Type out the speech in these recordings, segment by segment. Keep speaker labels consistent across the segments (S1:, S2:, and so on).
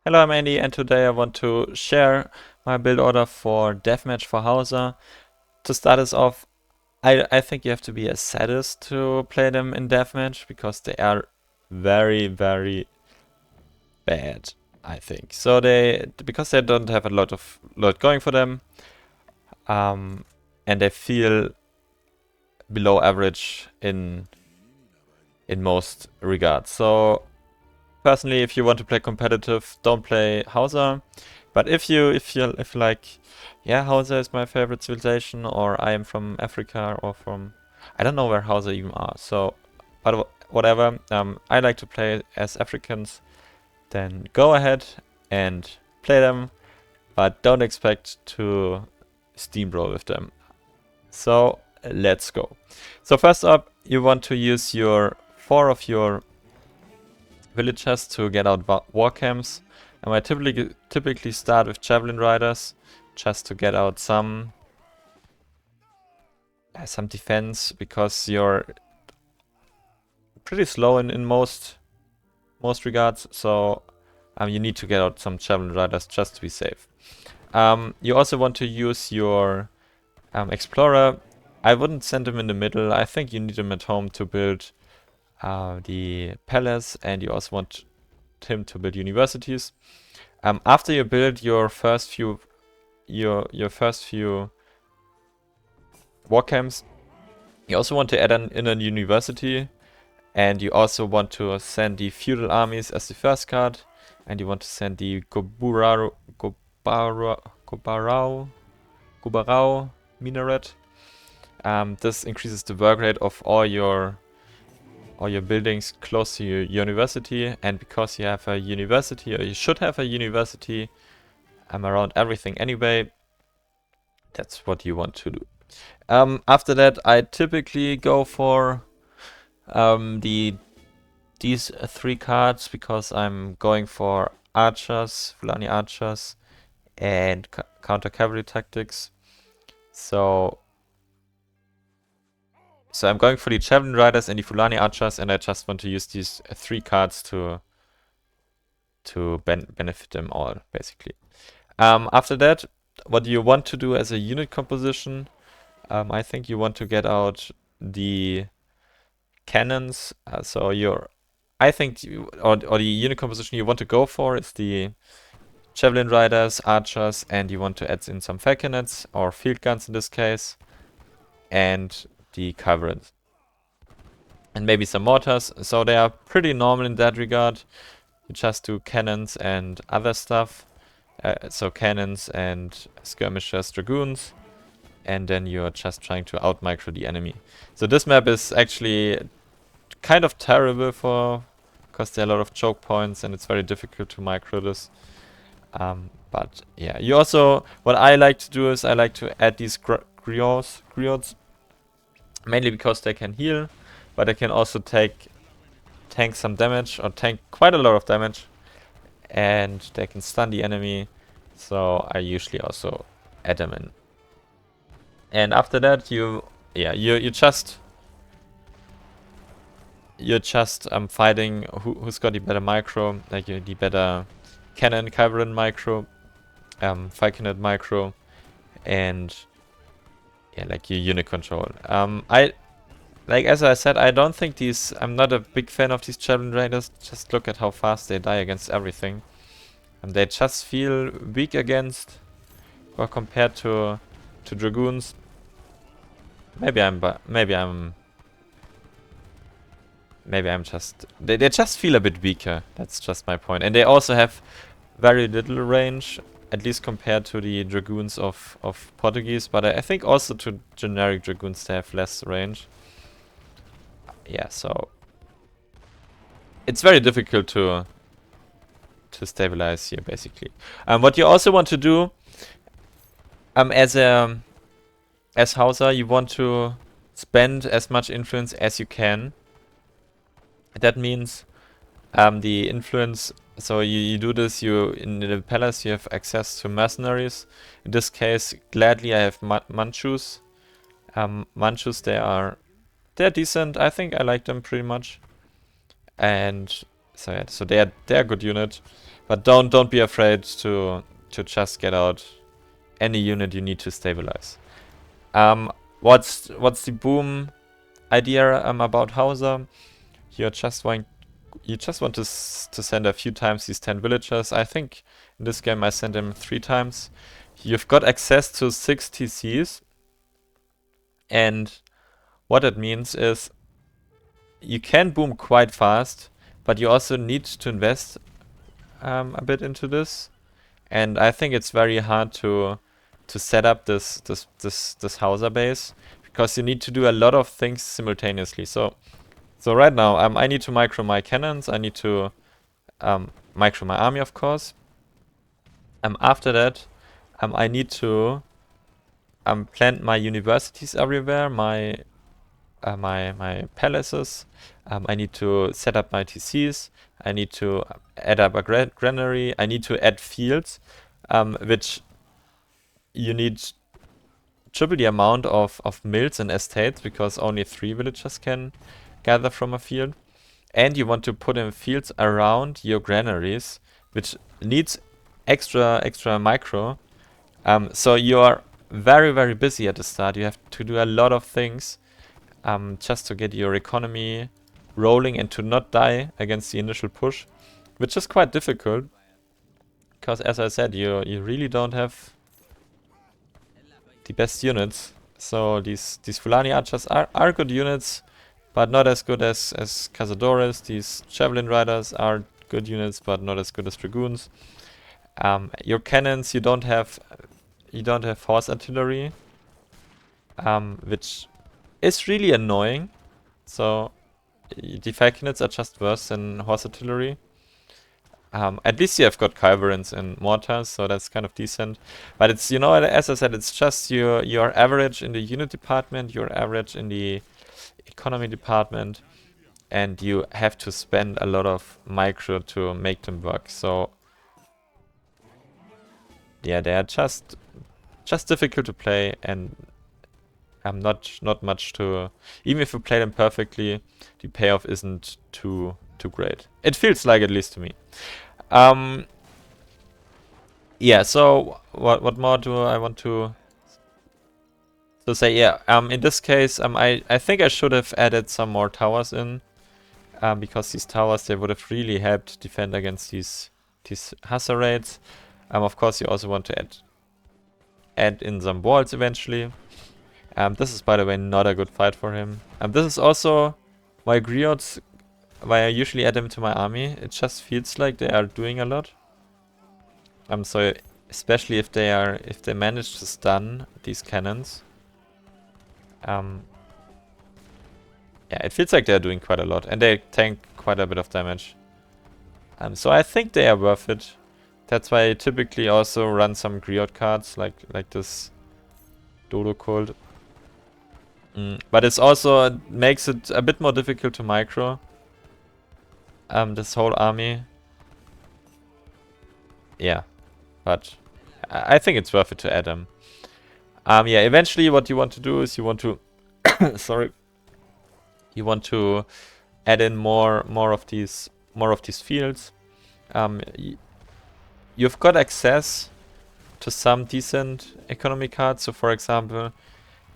S1: Hello, I'm Andy, and today I want to share my build order for Deathmatch for Hausa. To start us off, I think you have to be a sadist to play them in Deathmatch because they are very, very bad, I think. So because they don't have a lot going for them, um, and they feel below average in most regards. So personally, if you want to play competitive, don't play Hausa. But if you like, yeah, Hausa is my favorite civilization, or I am from Africa, or from I don't know where Hausa even are. So, but whatever. I like to play as Africans. Then go ahead and play them, but don't expect to steamroll with them. So let's go. So first up, you want to use your 4 of your villagers to get out war camps. And I typically start with javelin riders just to get out some defense because you're pretty slow in most regards. So you need to get out some javelin riders just to be safe. You also want to use your explorer. I wouldn't send him in the middle. I think you need him at home to build the palace, and you also want him to build universities. After you build your first few war camps, you also want to add in a university, and you also want to send the feudal armies as the first card, and you want to send the Gobarau minaret. This increases the work rate of all your buildings close to your university, and because you have a university, or you should have a university around everything anyway, that's what you want to do. After that, I typically go for these 3 cards because I'm going for archers, Fulani archers, and counter cavalry tactics. So I'm going for the javelin riders and the Fulani archers, and I just want to use these 3 cards to benefit them all, basically. After that, what you want to do as a unit composition, I think you want to get out the cannons. I think or the unit composition you want to go for is the javelin riders, archers, and you want to add in some falconets or field guns in this case, and the cavalry, and maybe some mortars. So they are pretty normal in that regard. You just do cannons and other stuff. So cannons and skirmishers, dragoons, and then you're just trying to out-micro the enemy. So this map is actually kind of terrible because there are a lot of choke points and it's very difficult to micro this. But yeah, you also, what I like to do is I like to add these griots, mainly because they can heal, but they can also tank some damage, or tank quite a lot of damage, and they can stun the enemy. So I usually also add them in. And after that, you're just fighting who's got the better micro, like the better cannon, cavalry micro, falconet micro, and yeah, like your unit control. As I said, I don't think I'm not a big fan of these javelin raiders. Just look at how fast they die against everything. And they just feel weak against, or compared to dragoons. Maybe I'm just... They just feel a bit weaker. That's just my point. And they also have very little range, at least compared to the dragoons of Portuguese. But I think also to generic dragoons they have less range. Yeah, so... It's very difficult to stabilize here, basically. What you also want to do, as Hausa, you want to spend as much influence as you can. That means the influence, so you do this, in the palace you have access to mercenaries. In this case, gladly I have Manchus. Manchus, they're decent. I think I like them pretty much. And so yeah, so they're a good unit. But don't be afraid to just get out any unit you need to stabilize. What's the boom idea about Hausa? You just want to send a few times these 10 villagers. I think in this game I sent them 3 times. You've got access to 6 TCs, and what it means is you can boom quite fast, but you also need to invest a bit into this. And I think it's very hard to set up this Hausa base, because you need to do a lot of things simultaneously. So right now I need to micro my cannons, I need to micro my army, of course. After that, I need to plant my universities everywhere, my palaces. I need to set up my TCs. I need to add up a granary. I need to add fields, which you need triple the amount of mills and estates, because only 3 villagers can gather from a field. And you want to put in fields around your granaries, which needs extra micro. So you are very, very busy at the start. You have to do a lot of things just to get your economy rolling and to not die against the initial push, which is quite difficult, because as I said, you really don't have the best units. So these Fulani archers are good units, but not as good as Cazadores. These Javelin Riders are good units, but not as good as Dragoons. Your cannons, you don't have horse artillery, which is really annoying. So the Falconets are just worse than horse artillery. At least you have got culverins and mortars, so that's kind of decent. But it's, you know, as I said, it's just your average in the unit department, your average in the economy department, and you have to spend a lot of micro to make them work. So yeah, they are just difficult to play, and not much to. Even if you play them perfectly, the payoff isn't too great. It feels like, at least to me. Yeah. So what more do I want to say? Yeah. In this case, I think I should have added some more towers in, because these towers, they would have really helped defend against these Hausa raids. Of course, you also want to add in some walls eventually. This is, by the way, not a good fight for him. This is also why griots, why I usually add them to my army. It just feels like they are doing a lot. So especially if they manage to stun these cannons. Yeah, it feels like they're doing quite a lot, and they tank quite a bit of damage. So I think they are worth it. That's why I typically also run some griot cards like this Dodo Cult. But it's also makes it a bit more difficult to micro this whole army. Yeah, but I think it's worth it to add them. Yeah, eventually what you want to do is you want to sorry, you want to add in more of these fields. You've got access to some decent economy cards. So for example,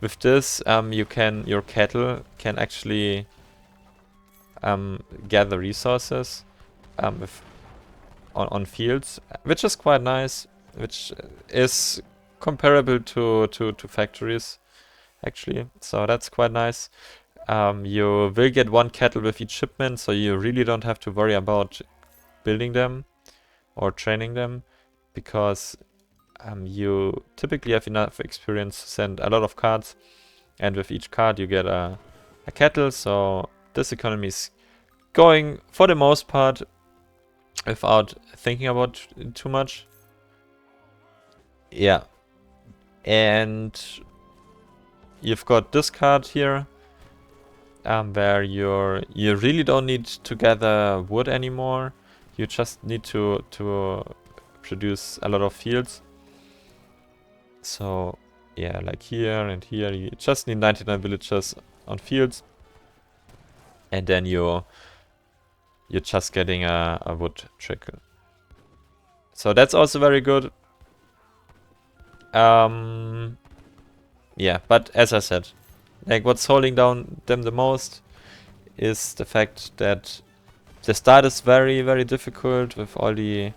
S1: with this, your cattle can actually gather resources on fields, which is quite nice, which is comparable to factories, actually. So that's quite nice. You will get 1 cattle with each shipment, so you really don't have to worry about building them or training them, because you typically have enough experience to send a lot of cards, and with each card you get a cattle. So this economy is going, for the most part, without thinking about it too much. Yeah. And you've got this card here, where you really don't need to gather wood anymore. You just need to produce a lot of fields. So yeah, like here and here, you just need 99 villagers on fields, and then you're just getting a wood trickle. So that's also very good. Yeah, but as I said, like what's holding down them the most is the fact that the start is very, very difficult with all the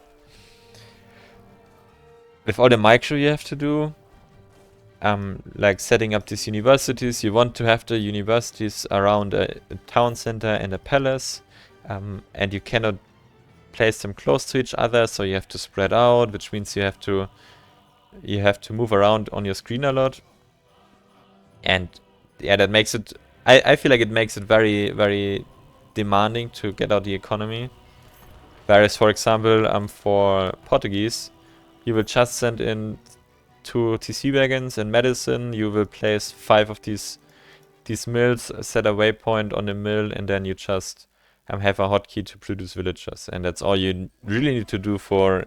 S1: micro you have to do. Like setting up these universities. You want to have the universities around a town center and a palace, and you cannot place them close to each other, so you have to spread out, which means you have to move around on your screen a lot. And yeah, that makes it, I feel like it makes it very, very demanding to get out the economy. Whereas, for example, for Portuguese, you will just send in 2 TC wagons and medicine. You will place 5 of these mills, set a waypoint on the mill, and then you just have a hotkey to produce villagers. And that's all you really need to do for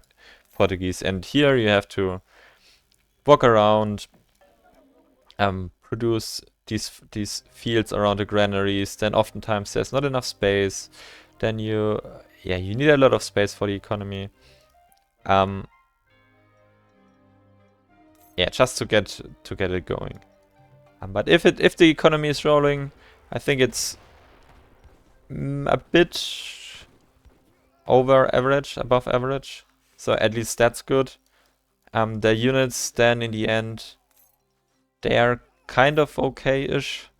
S1: Portuguese. And here you have to walk around, produce these fields around the granaries. Then oftentimes there's not enough space. Then you need a lot of space for the economy. Yeah, just to get it going. But if the economy is rolling, I think it's a bit over average, above average. So at least that's good. The units then in the end, they are kind of okay-ish.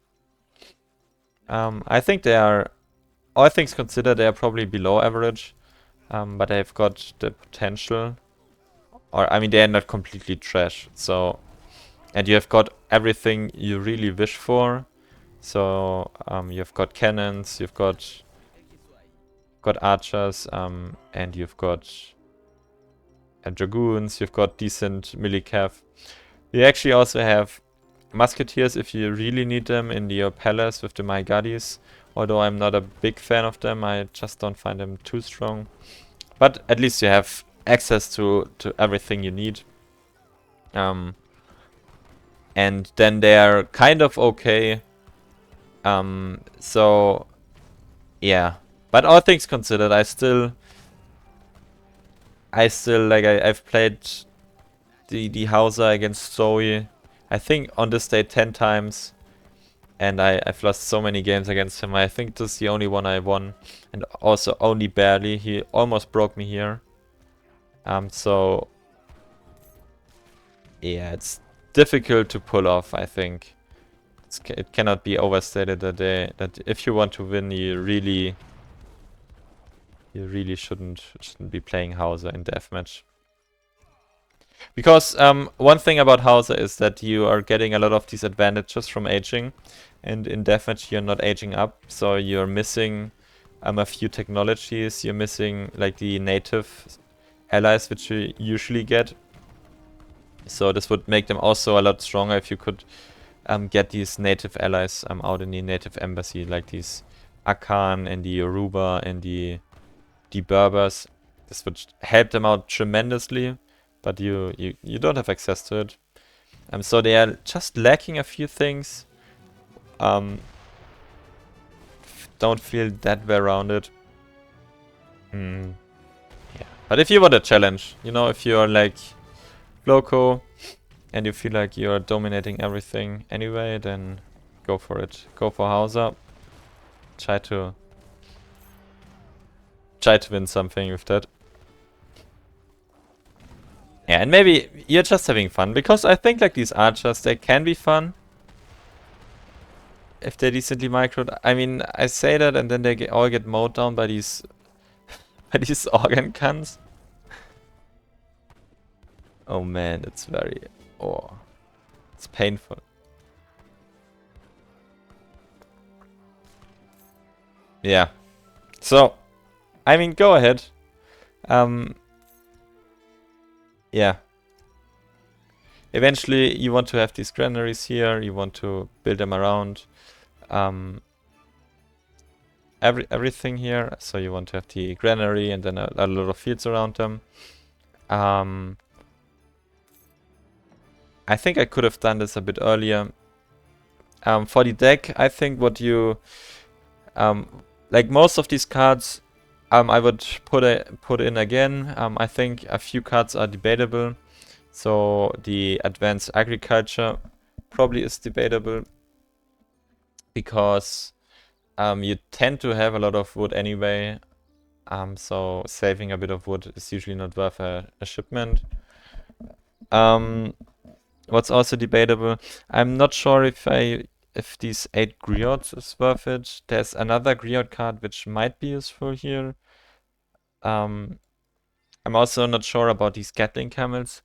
S1: I think they are, all things considered, they are probably below average. But they've got the potential. Or, I mean, they are not completely trash. So, and you have got everything you really wish for. So, you've got cannons, you've got archers, and you've got dragoons, you've got decent melee-cav. You actually also have musketeers if you really need them in your palace with the Maigadis. Although I'm not a big fan of them, I just don't find them too strong. But at least you have access to everything you need. And then they're kind of okay. So, yeah. But all things considered, I still like, I've played the Hausa against Zoe, I think on this day 10 times. And I've lost so many games against him. I think this is the only one I won. And also only barely. He almost broke me here. So, yeah, it's difficult to pull off, I think. It cannot be overstated that if you want to win, you really shouldn't be playing Hausa in Deathmatch. Because one thing about Hausa is that you are getting a lot of these advantages from aging. And in Deathmatch, you're not aging up. So you're missing a few technologies. You're missing like the native allies, which you usually get. So this would make them also a lot stronger if you could get these native allies out in the native embassy, like these Akan and the Yoruba and the Berbers. This would help them out tremendously, but you don't have access to it. So they are just lacking a few things. Don't feel that well rounded. Yeah. But if you want a challenge, you know, if you're like Loco and you feel like you're dominating everything anyway, then go for it. Go for Hausa. Try to win something with that. Yeah, and maybe you're just having fun, because I think like these archers, they can be fun if they're decently microed. I mean, I say that and then they all get mowed down by these organ cunts. Oh man, it's very... Oh, it's painful. Yeah. So, I mean, go ahead. Yeah. Eventually, you want to have these granaries here. You want to build them around everything here. So you want to have the granary and then a lot of fields around them. I think I could have done this a bit earlier. For the deck, I think what you... like most of these cards I would put in again. I think a few cards are debatable. So the advanced agriculture probably is debatable because you tend to have a lot of wood anyway. So saving a bit of wood is usually not worth a shipment. What's also debatable, I'm not sure if these 8 griots is worth it. There's another griot card which might be useful here. I'm also not sure about these Gatling camels.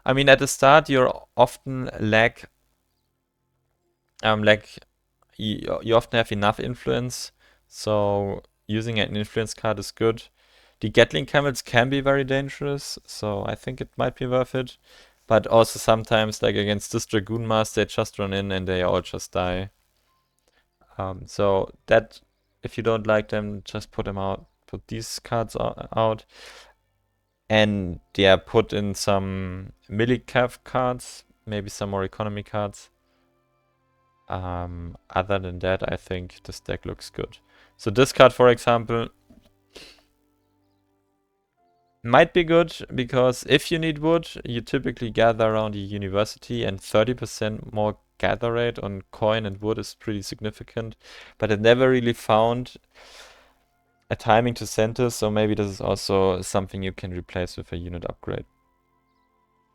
S1: I mean, at the start you're often you often have enough influence, so using an influence card is good. The Gatling camels can be very dangerous, so I think it might be worth it. But also sometimes, like against this Dragoon Mass, they just run in and they all just die. So that, if you don't like them, just put them out. Put these cards out. And yeah, put in some Millicav cards, maybe some more economy cards. Other than that, I think this deck looks good. So this card, for example, might be good because if you need wood, you typically gather around a university, and 30% more gather rate on coin and wood is pretty significant. But I never really found a timing to send this, so maybe this is also something you can replace with a unit upgrade.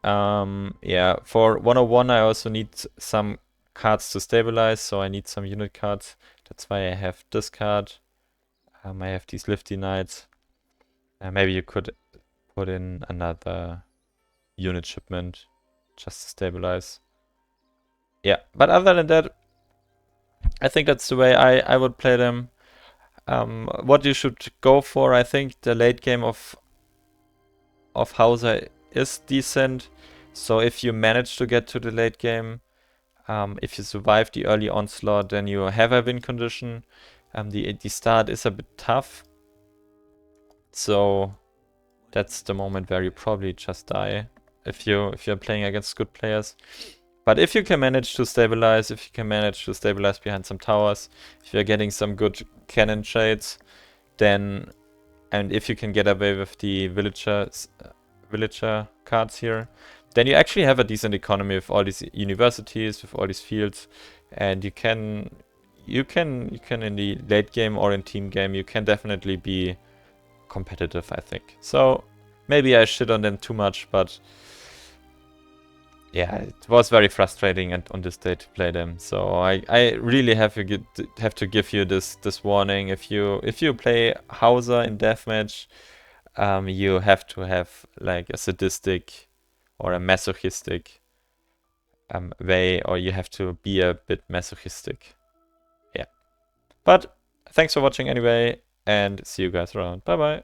S1: Yeah, for 101 I also need some cards to stabilize, so I need some unit cards. That's why I have this card. I have these Lifty Knights. Maybe you could put in another unit shipment just to stabilize. Yeah, but other than that, I think that's the way I would play them. What you should go for, I think the late game of Hausa is decent. So if you manage to get to the late game, if you survive the early onslaught, then you have a win condition. The start is a bit tough, so that's the moment where you probably just die if you're playing against good players. But if you can manage to stabilize, if you can manage to stabilize behind some towers, if you're getting some good cannon trades, then, and if you can get away with the villager cards here, then you actually have a decent economy with all these universities, with all these fields, and you can in the late game or in team game, you can definitely be competitive, I think. So maybe I shit on them too much, but yeah, it was very frustrating on this day to play them. So I really have to give you this warning. If you play Hausa in deathmatch, you have to have like a sadistic or a masochistic way, or you have to be a bit masochistic. Yeah. But thanks for watching anyway, and see you guys around. Bye bye.